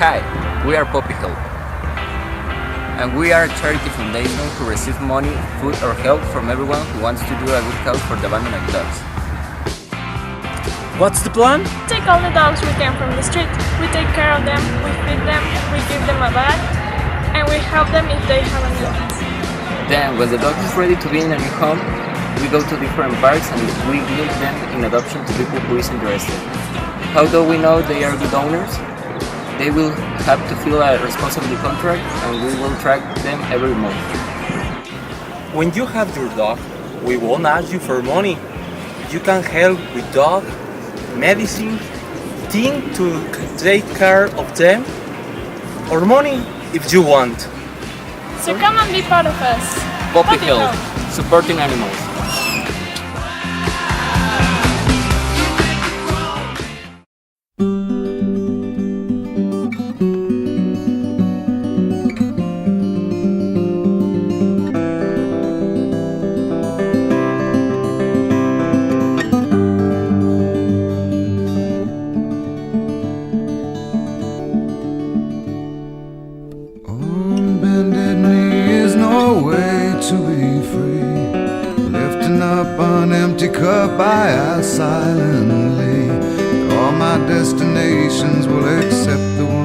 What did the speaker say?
Hi, we are Poppy Help, and we are a charity foundation who receives money, food or help from everyone who wants to do a good cause for the abandoned dogs. What's the plan? Take all the dogs we can from the street. We take care of them, we feed them, we give them a bath, and we help them if they have a need. Then, when the dog is ready to be in a new home, we go to different parks and we give them in adoption to people who is interested. How do we know they are good owners? They will have to fill a responsibility contract and we will track them every month. When you have your dog, we won't ask you for money. You can help with dog, medicine, things to take care of them, or money if you want. So come and be part of us. Poppy Help, supporting animals. On bended knee is no way to be free, lifting up an empty cup I ask silently. All my destinations will accept the one